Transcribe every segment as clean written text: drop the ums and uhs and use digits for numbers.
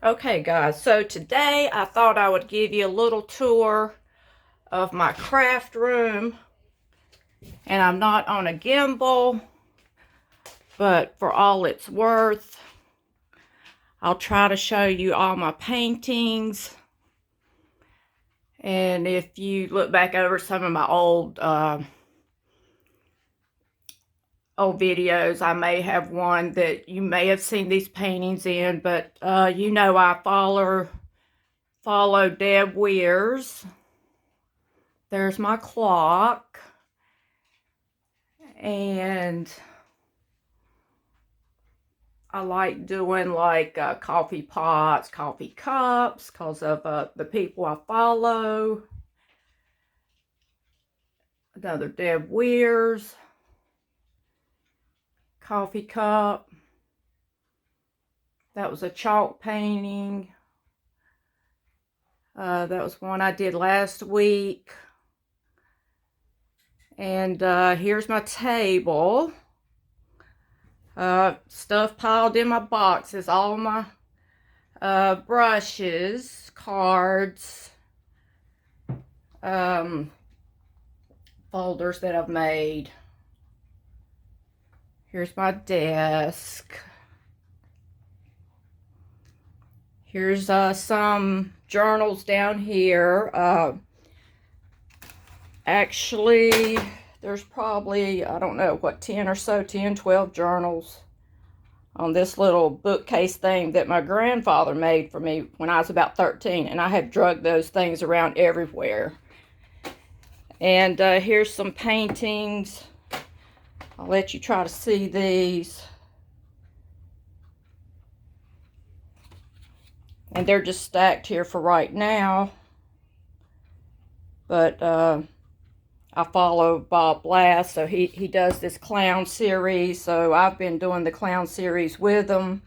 Okay guys, so today I thought I would give you a little tour of my craft room. And I'm not on a gimbal, but for all it's worth, I'll try to show you all my paintings. And if you look back over some of my old videos, I may have one that you may have seen these paintings in, but you know I follow Deb Weirs. There's my clock. And I like doing like coffee pots, coffee cups, because of the people I follow. Another Deb Weirs coffee cup. That was a chalk painting. That was one I did last week. And here's my table. Stuff piled in my boxes. All my brushes, cards, folders that I've made. Here's my desk. Here's some journals down here. Actually, there's probably, I don't know, what, 10 or so, 10, 12 journals on this little bookcase thing that my grandfather made for me when I was about 13. And I have dragged those things around everywhere. And here's some paintings. I'll let you try to see these. And they're just stacked here for right now. But I follow Bob Blass, so he does this clown series. So I've been doing the clown series with him.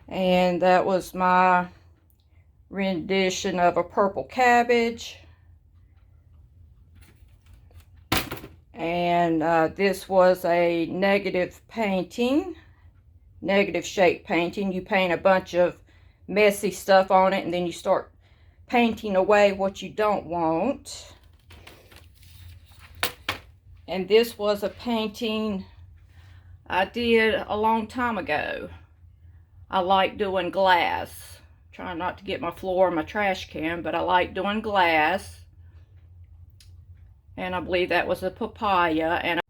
And that was my rendition of a purple cabbage. And this was a negative painting, negative shape painting. You paint a bunch of messy stuff on it, and then you start painting away what you don't want. And this was a painting I did a long time ago. I like doing glass. Trying not to get my floor in my trash can, but I like doing glass. And I believe that was a papaya. And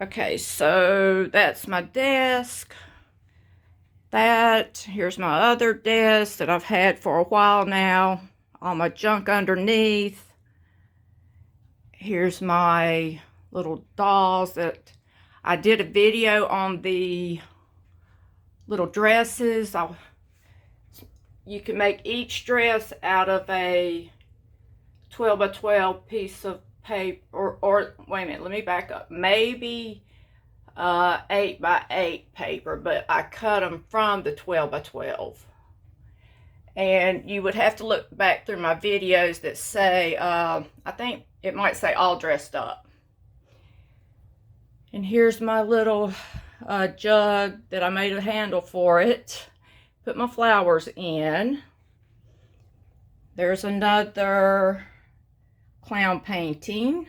okay, so that's my desk. Here's my other desk that I've had for a while now. All my junk underneath. Here's my little dolls that I did a video on the little dresses. You can make each dress out of a 12 by 12 piece of paper, or wait a minute, let me back up. Maybe 8 by 8 paper, but I cut them from the 12 by 12. And you would have to look back through my videos that say, I think it might say all dressed up. And here's my little jug that I made a handle for it. Put my flowers in. There's another clown painting.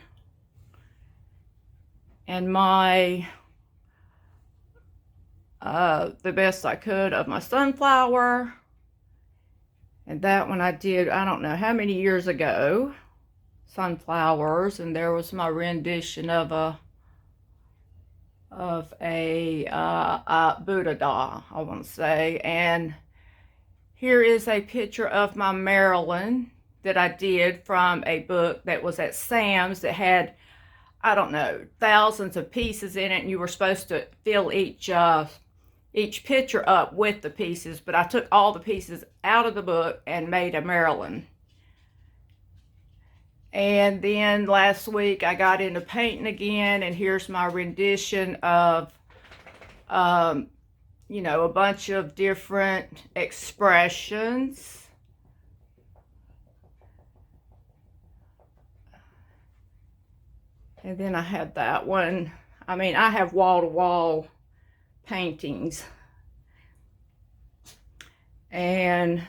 And my the best I could of my sunflower. And that one I did, I don't know how many years ago. Sunflowers. And there was my rendition of a Buddha doll, I want to say. And here is a picture of my Marilyn that I did from a book that was at Sam's that had, I don't know, thousands of pieces in it, and you were supposed to fill each picture up with the pieces, but I took all the pieces out of the book and made a Marilyn. And then last week I got into painting again, and here's my rendition of, you know, a bunch of different expressions. And then I have that one. I mean, I have wall-to-wall paintings. And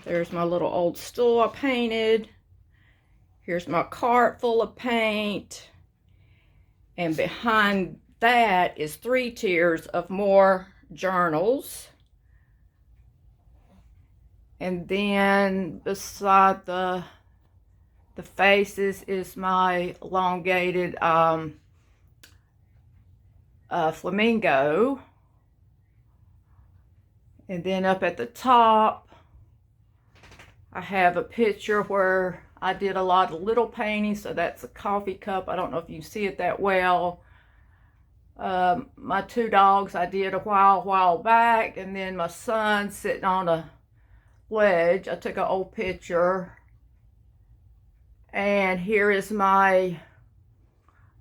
there's my little old stool I painted. Here's my cart full of paint. And behind that is 3 tiers of more journals. And then beside the faces is my elongated flamingo. And then up at the top, I have a picture where I did a lot of little paintings. So that's a coffee cup. I don't know if you see it that well. My 2 dogs I did a while back. And then my son sitting on a ledge. I took an old picture. And here is my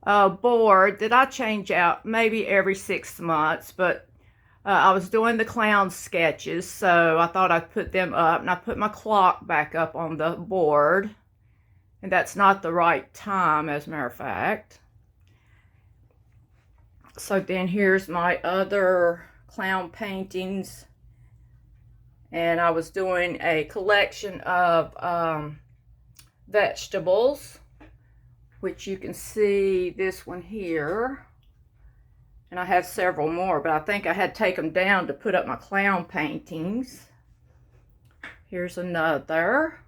board that I change out maybe every 6 months. But I was doing the clown sketches, so I thought I'd put them up. And I put my clock back up on the board. And that's not the right time, as a matter of fact. So then here's my other clown paintings. And I was doing a collection of vegetables, which you can see this one here. And I have several more, but I think I had to take them down to put up my clown paintings. Here's another.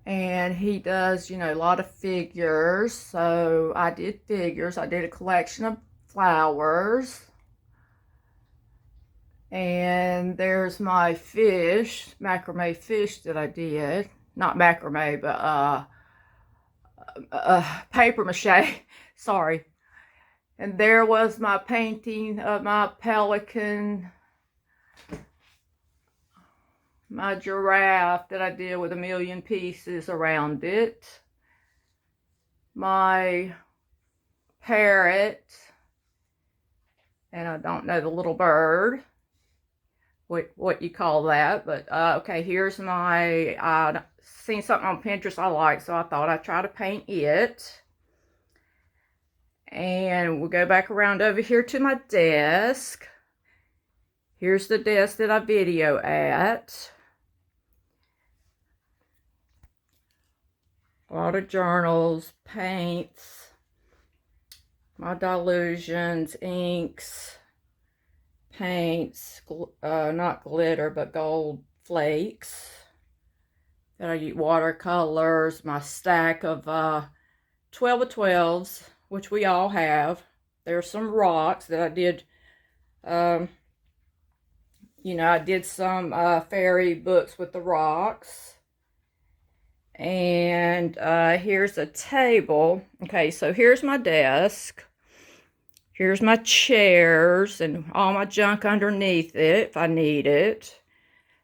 And he does, you know, a lot of figures. So I did figures. I did a collection of flowers. And there's my fish, macrame fish that I did. Not macrame, but paper mache. Sorry. And there was my painting of my pelican, my giraffe that I did with 1,000,000 pieces around it, my parrot, and I don't know the little bird, what you call that, but okay, here's my, I seen something on Pinterest I like, so I thought I'd try to paint it. And we'll go back around over here to my desk. Here's the desk that I video at. A lot of journals, paints, my dilutions, inks, paints, not glitter, but gold flakes. Then I use watercolors, my stack of 12 of 12s, which we all have. There's some rocks that I did, you know, I did some fairy books with the rocks. And here's a table. Okay, so here's my desk. Here's my chairs and all my junk underneath it if I need it.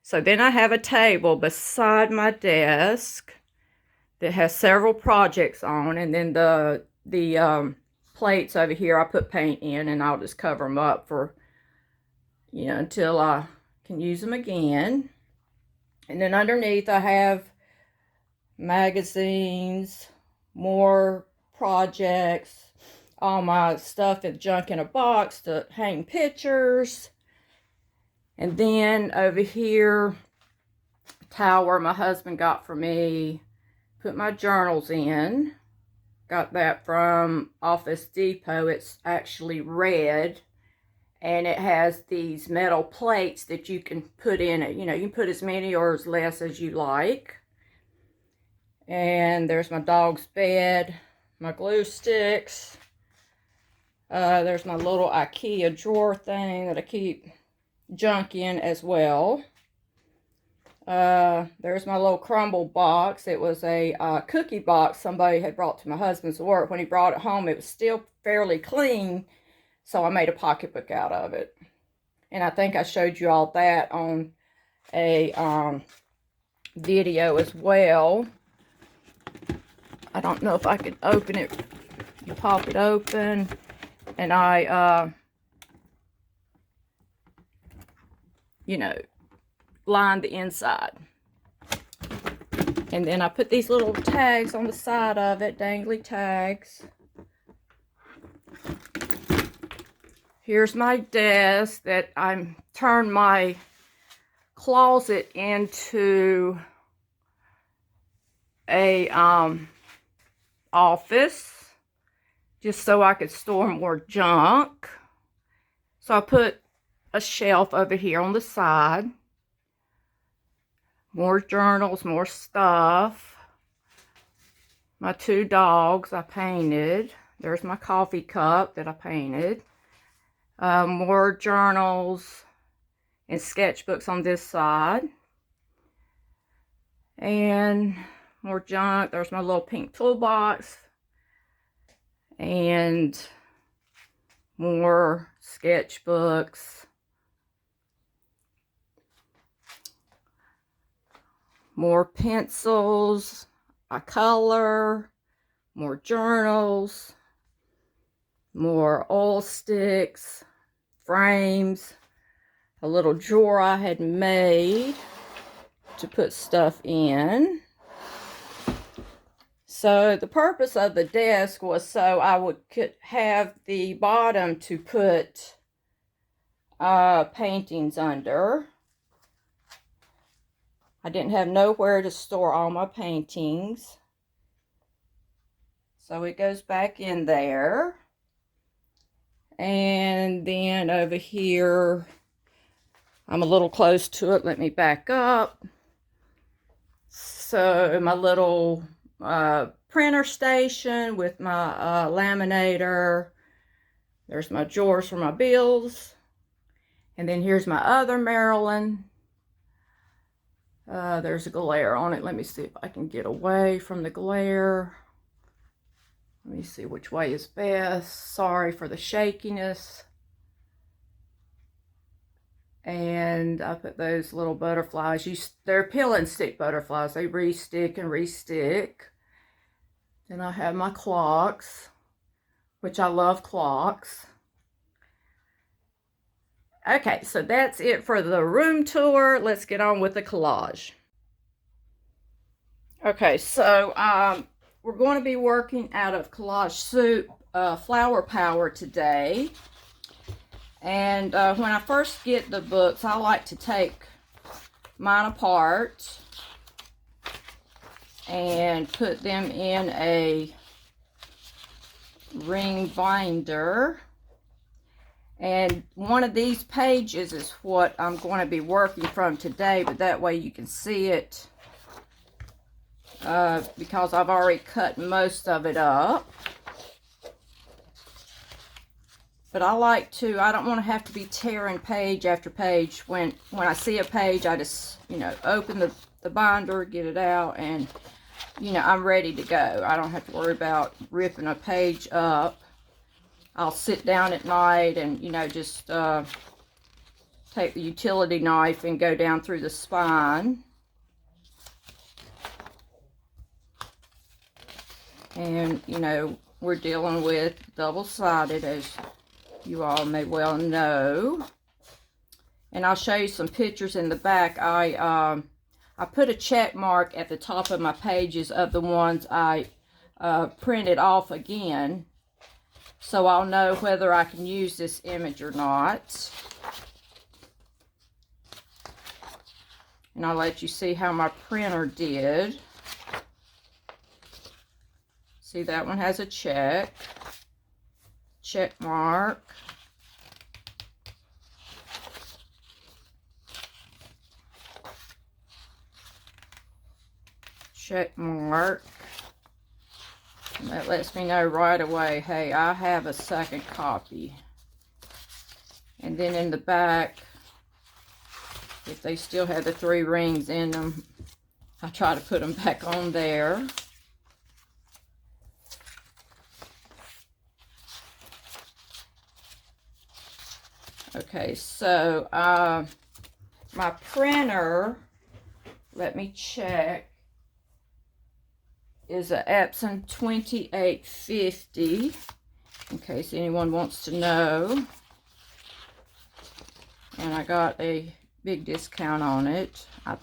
So then I have a table beside my desk that has several projects on, and then the plates over here I put paint in, and I'll just cover them up for, you know, until I can use them again. And then underneath I have magazines, more projects, all my stuff and junk in a box to hang pictures. And then over here, tower my husband got for me, put my journals in. Got that from Office Depot. It's actually red, and it has these metal plates that you can put in it. You know, you can put as many or as less as you like. And there's my dog's bed, my glue sticks. There's my little IKEA drawer thing that I keep junk in as well. There's my little crumble box. It was a cookie box somebody had brought to my husband's work. When he brought it home, it was still fairly clean, so I made a pocketbook out of it. And I think I showed you all that on a video as well. I don't know if I can open it. You pop it open, and I, you know, line the inside. And then I put these little tags on the side of it, dangly tags. Here's my desk that I'm turned my closet into a office just so I could store more junk. So I put a shelf over here on the side. More journals, more stuff. My 2 dogs I painted. There's my coffee cup that I painted. More journals and sketchbooks on this side. And more junk. There's my little pink toolbox. And more sketchbooks. More pencils, a color, more journals, more oil sticks, frames, a little drawer I had made to put stuff in. So the purpose of the desk was so I could have the bottom to put paintings under. I didn't have nowhere to store all my paintings. So it goes back in there. And then over here, I'm a little close to it. Let me back up. So my little printer station with my laminator. There's my drawers for my bills. And then here's my other Maryland. There's a glare on it. Let me see if I can get away from the glare. Let me see which way is best. Sorry for the shakiness. And I put those little butterflies. They're peel and stick butterflies. They re-stick and re-stick. Then I have my clocks, which I love clocks. Okay, so that's it for the room tour. Let's get on with the collage. Okay, so we're going to be working out of Collage Soup Flower Power today. And when I first get the books, I like to take mine apart and put them in a ring binder. And one of these pages is what I'm going to be working from today, but that way you can see it because I've already cut most of it up. But I like to, I don't want to have to be tearing page after page. When I see a page, I just, open the binder, get it out, and, I'm ready to go. I don't have to worry about ripping a page up. I'll sit down at night and, just take the utility knife and go down through the spine. And, we're dealing with double-sided, as you all may well know. And I'll show you some pictures in the back. I put a check mark at the top of my pages of the ones I printed off again, so I'll know whether I can use this image or not. And I'll let you see how my printer did. See, that one has a check mark. Check mark. And that lets me know right away, hey, I have a second copy. And then in the back, if they still have the 3 rings in them, I try to put them back on there. Okay, so my printer, let me check, is a Epson 2850, in case anyone wants to know. And I got a big discount on it. I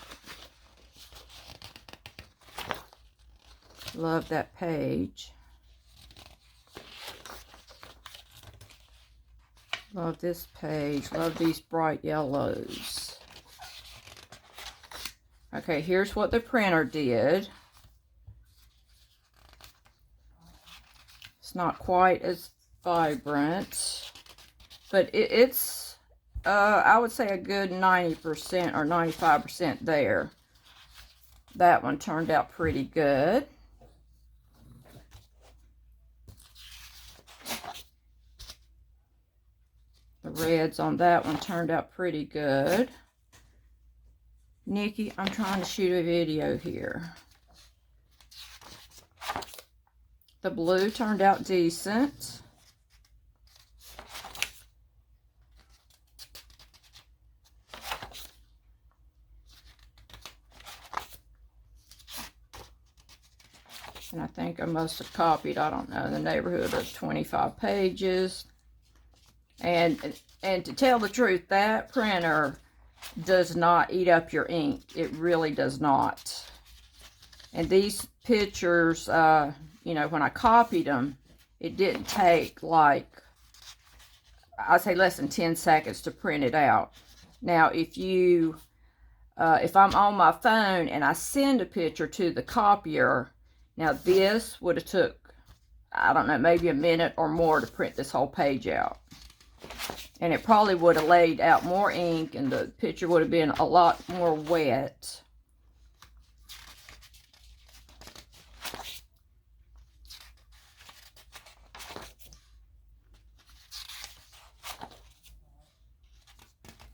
love that page. Love this page. Love these bright yellows. Okay, here's what the printer did. It's not quite as vibrant, but it's, I would say a good 90% or 95% there. That one turned out pretty good. The reds on that one turned out pretty good. Nikki, I'm trying to shoot a video here. The blue turned out decent. And I think I must have copied, I don't know, in the neighborhood of 25 pages. And to tell the truth, that printer does not eat up your ink. It really does not. And these pictures, you know, when I copied them, it didn't take like, I'd say less than 10 seconds to print it out. Now, if I'm on my phone and I send a picture to the copier, now this would have took, I don't know, maybe a minute or more to print this whole page out. And it probably would have laid out more ink and the picture would have been a lot more wet.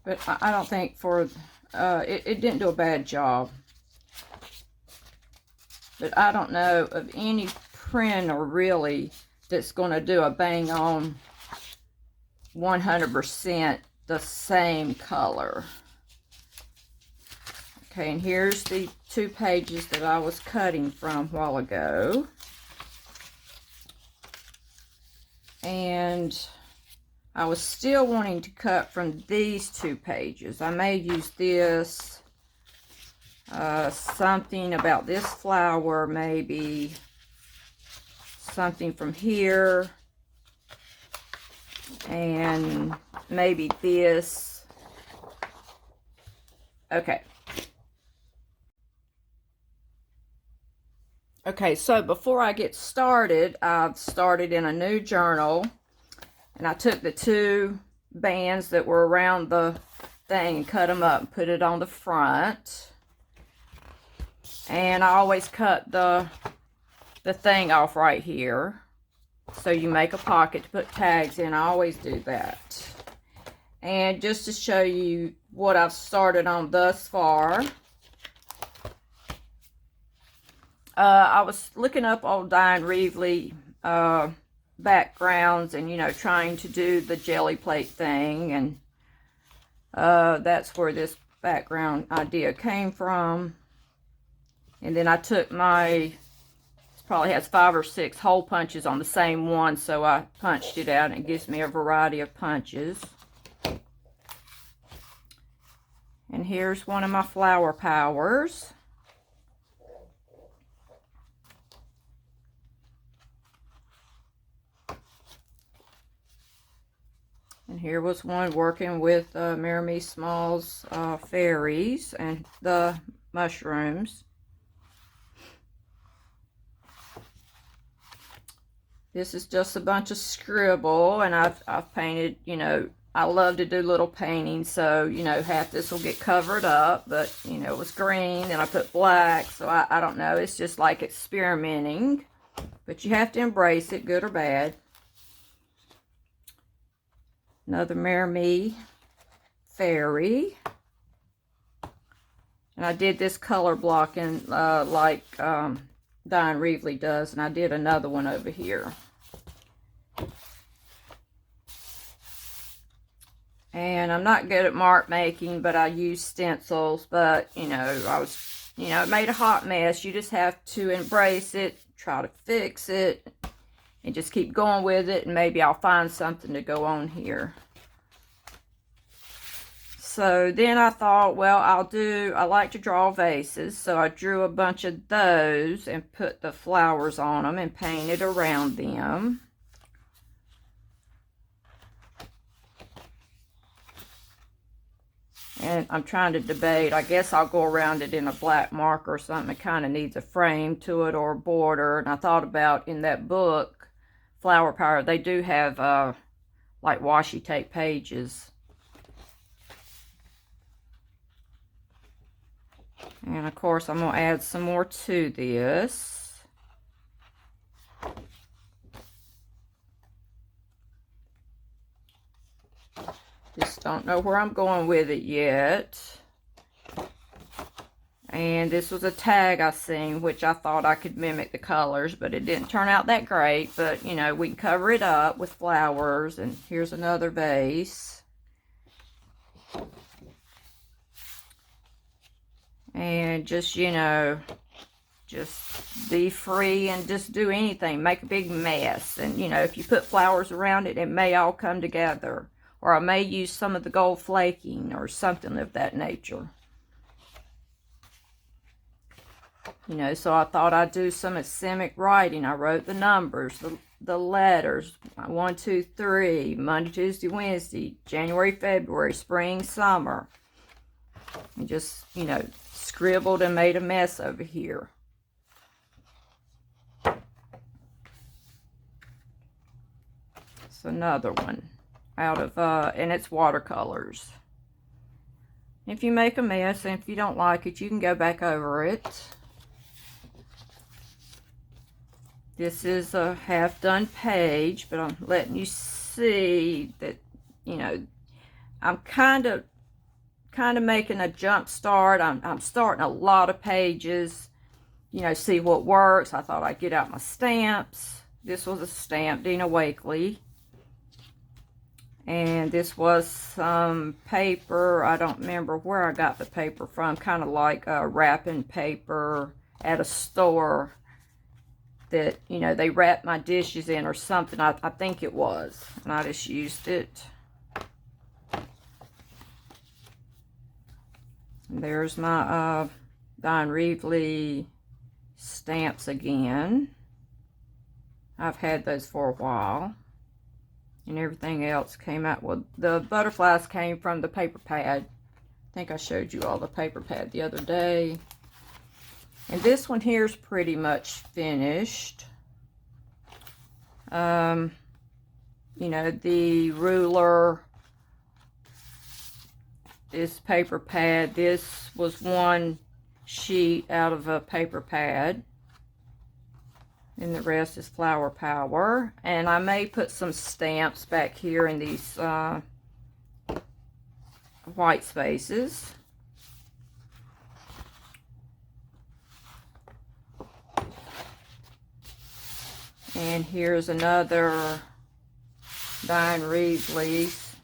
But I don't think for, it didn't do a bad job. But I don't know of any printer really that's going to do a bang on 100% the same color. Okay, and here's the 2 pages that I was cutting from a while ago. And I was still wanting to cut from these 2 pages. I may use this, something about this flower, maybe something from here, and maybe this. Okay. Okay, so before I get started, I've started in a new journal. And I took the 2 bands that were around the thing and cut them up and put it on the front. And I always cut the thing off right here. So you make a pocket to put tags in. I always do that. And just to show you what I've started on thus far. I was looking up old Diane Reevely backgrounds and, you know, trying to do the jelly plate thing, and that's where this background idea came from. And then I took my, it probably has 5 or 6 hole punches on the same one, so I punched it out and it gives me a variety of punches. And here's one of my flower powers. And here was one working with Mary Small's fairies and the mushrooms. This is just a bunch of scribble, and I've painted, you know, I love to do little paintings, so, you know, half this will get covered up, but, you know, it was green, and I put black, so I don't know, it's just like experimenting, but you have to embrace it, good or bad. Another Mary fairy. And I did this color blocking like Diane Reevely does. And I did another one over here. And I'm not good at mark making, but I use stencils. But, you know, it made a hot mess. You just have to embrace it, try to fix it, and just keep going with it, and maybe I'll find something to go on here. So then I thought, well, I like to draw vases, so I drew a bunch of those and put the flowers on them and painted around them. And I'm trying to debate. I guess I'll go around it in a black marker or something. It kind of needs a frame to it or a border. And I thought about in that book, Flower Power, they do have like washi tape pages. And of course, I'm going to add some more to this. Just don't know where I'm going with it yet. And this was a tag I seen, which I thought I could mimic the colors, but it didn't turn out that great. But, you know, we can cover it up with flowers. And here's another vase. And just, you know, just be free and just do anything. Make a big mess. And, you know, if you put flowers around it, it may all come together. Or I may use some of the gold flaking or something of that nature. You know, so I thought I'd do some aseamic writing. I wrote the numbers, the letters, 1, 2, 3, Monday, Tuesday, Wednesday, January, February, spring, summer. And just, you know, scribbled and made a mess over here. It's another one out of, and it's watercolors. If you make a mess and if you don't like it, you can go back over it. This is a half-done page, but I'm letting you see that, you know, I'm kind of making a jump start. I'm starting a lot of pages, you know, see what works. I thought I'd get out my stamps. This was a stamp, Dina Wakley. And this was some paper. I don't remember where I got the paper from. Kind of like wrapping paper at a store that, you know, they wrap my dishes in or something. I think it was. And I just used it. And there's my Don Reevely stamps again. I've had those for a while. And everything else came out. Well, the butterflies came from the paper pad. I think I showed you all the paper pad the other day. And this one here is pretty much finished. You know, the ruler, this paper pad, this was one sheet out of a paper pad. And the rest is Flower Power. And I may put some stamps back here in these white spaces. And here's another Diane Reevely's.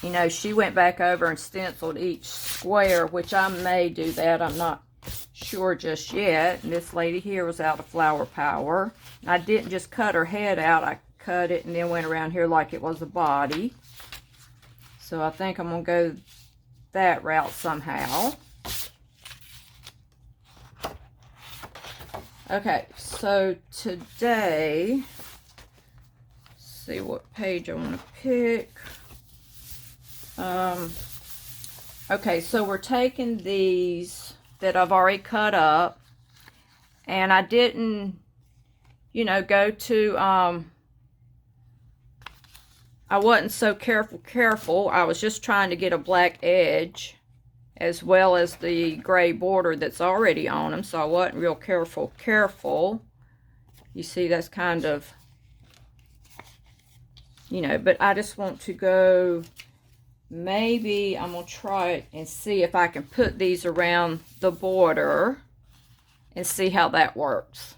You know, she went back over and stenciled each square, which I may do that. I'm not sure just yet. And this lady here was out of Flower Power. I didn't just cut her head out. I cut it and then went around here like it was a body. So I think I'm going to go that route somehow. Okay, so today, let's see what page I want to pick. Okay, so we're taking these that I've already cut up, and I didn't, you know, go to, I wasn't so careful. I was just trying to get a black edge as well as the gray border that's already on them, so I wasn't real careful. You see, that's kind of, you know, but I just want to go, maybe I'm going to try it and see if I can put these around the border and see how that works.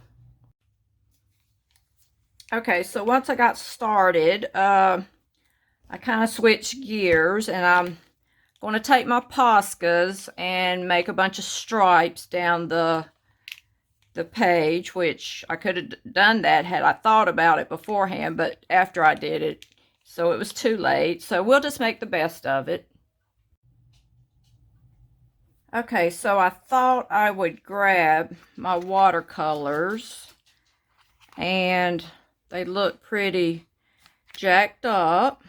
Okay, so once I got started, I kind of switched gears, and I'm going to take my Poscas and make a bunch of stripes down the page, which I could have done that had I thought about it beforehand, but after I did it, so it was too late. So we'll just make the best of it. Okay, so I thought I would grab my watercolors, and they look pretty jacked up.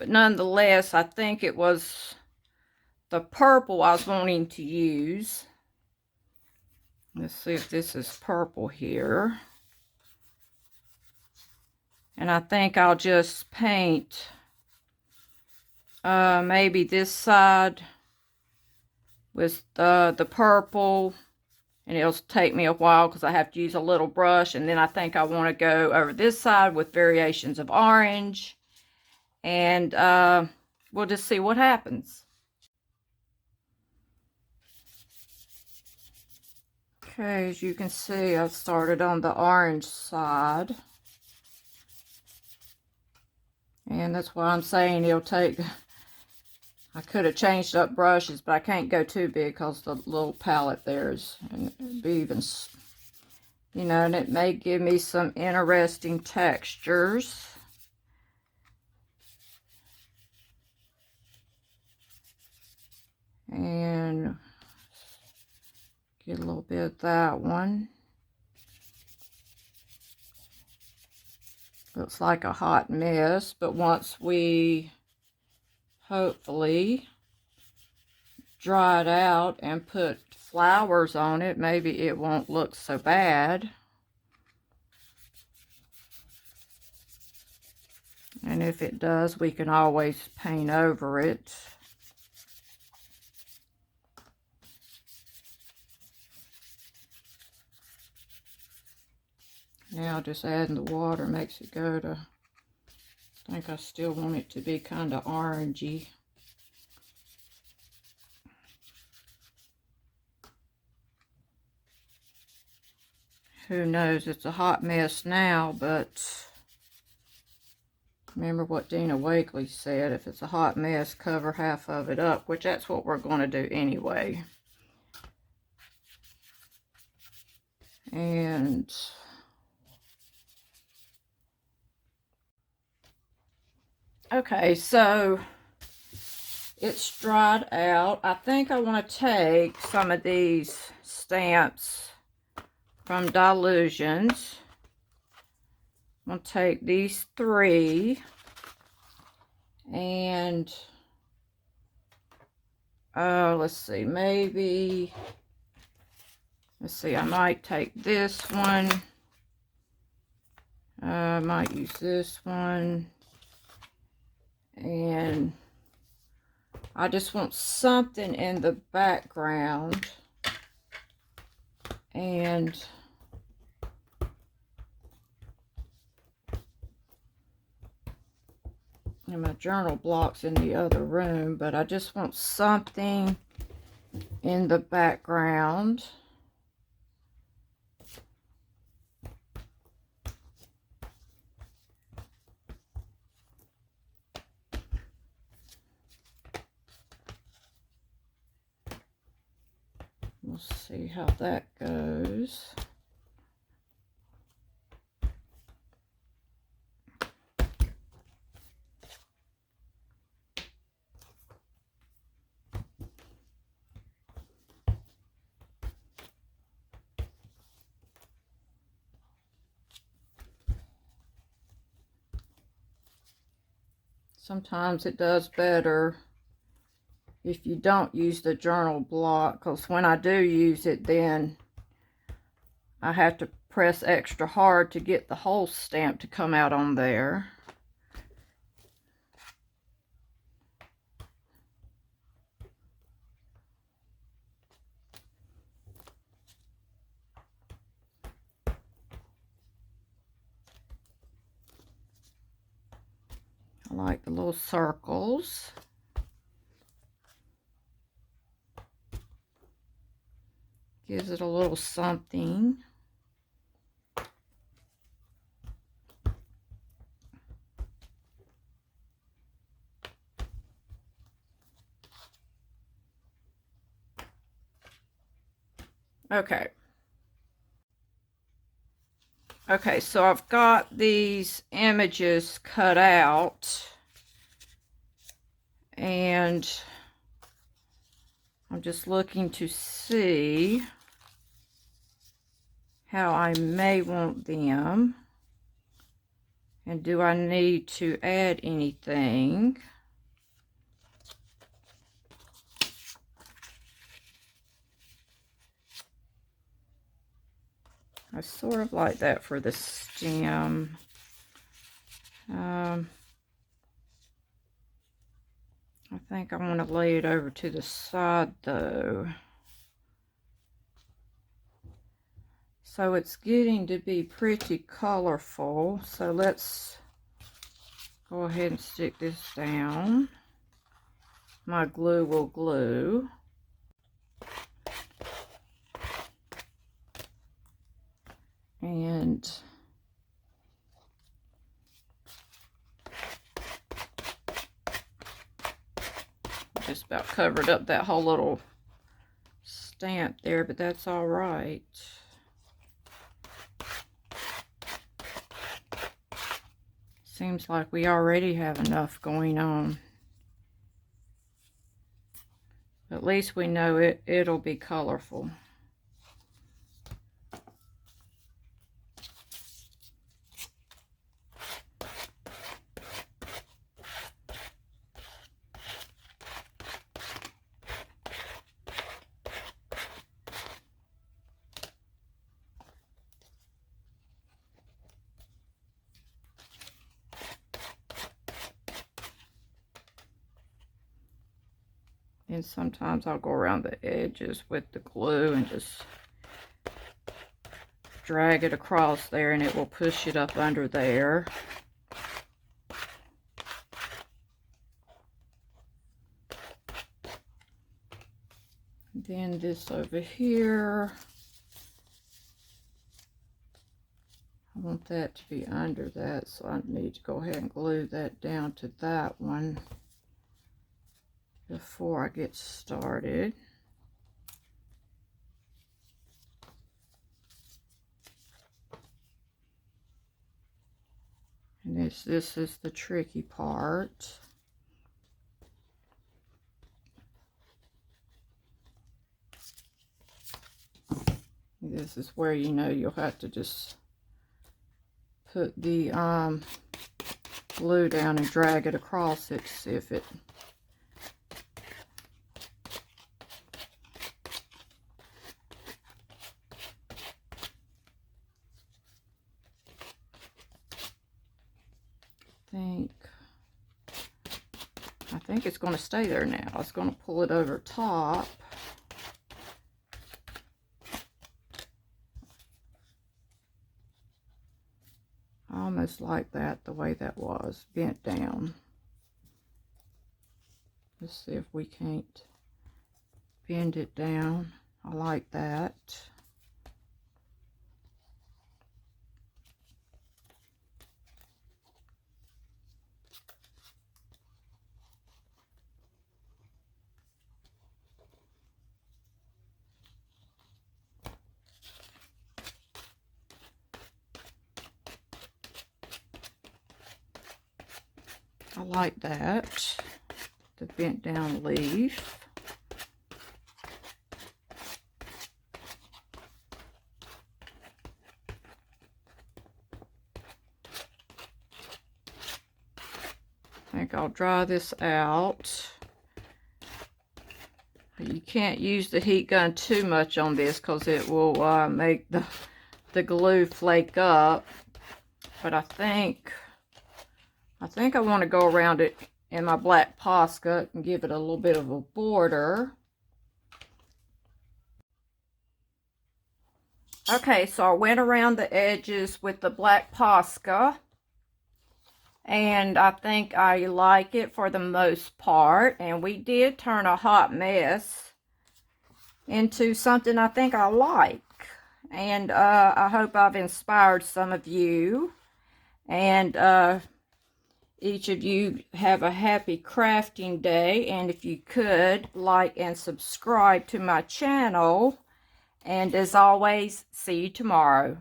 But nonetheless, I think it was the purple I was wanting to use. Let's see if this is purple here. And I think I'll just paint maybe this side with the purple. And it'll take me a while because I have to use a little brush. And then I think I want to go over this side with variations of orange. And we'll just see what happens. Okay, as you can see, I've started on the orange side. And that's why I'm saying it'll take... I could have changed up brushes, but I can't go too big because the little palette there is, and it'd be even, you know, and it may give me some interesting textures. And get a little bit of that one. Looks like a hot mess, but once we hopefully dry it out and put flowers on it, maybe it won't look so bad. And if it does, we can always paint over it. Now just adding the water makes it go to... I think I still want it to be kind of orangey. Who knows, it's a hot mess now, but remember what Dina Wakely said, if it's a hot mess, cover half of it up, which that's what we're going to do anyway. And okay, so it's dried out. I think I want to take some of these stamps from Delusions. I'm going to take these 3 and let's see, maybe, let's see, I might take this one. I might use this one. And I just want something in the background. And my journal block's in the other room, but I just want something in the background. We'll see how that goes. Sometimes it does better if you don't use the journal block, because when I do use it, then I have to press extra hard to get the whole stamp to come out on there. I like the little circles. Gives it a little something. Okay. Okay, so I've got these images cut out, and I'm just looking to see how I may want them, and do I need to add anything. I sort of like that for the stem. I think I want to lay it over to the side though. So it's getting to be pretty colorful. So let's go ahead and stick this down. My glue will glue. And just about covered up that whole little stamp there, but that's all right. Seems like we already have enough going on. At least we know it'll be colorful. And sometimes I'll go around the edges with the glue and just drag it across there, and it will push it up under there. Then this over here, I want that to be under that, so I need to go ahead and glue that down to that one before I get started. And this is the tricky part. This is where you know you'll have to just put the glue down and drag it across it to see if it I think it's going to stay there now. I was going to pull it over top. Almost like that, the way that was, bent down. Let's see if we can't bend it down. I like that. I like that, the bent down leaf. I think I'll dry this out. You can't use the heat gun too much on this because it will make the glue flake up. But I think I want to go around it in my black Posca and give it a little bit of a border. Okay, so I went around the edges with the black Posca, and I think I like it for the most part. And we did turn a hot mess into something I think I like. And I hope I've inspired some of you. And each of you have a happy crafting day. And if you could, like and subscribe to my channel. And as always, see you tomorrow.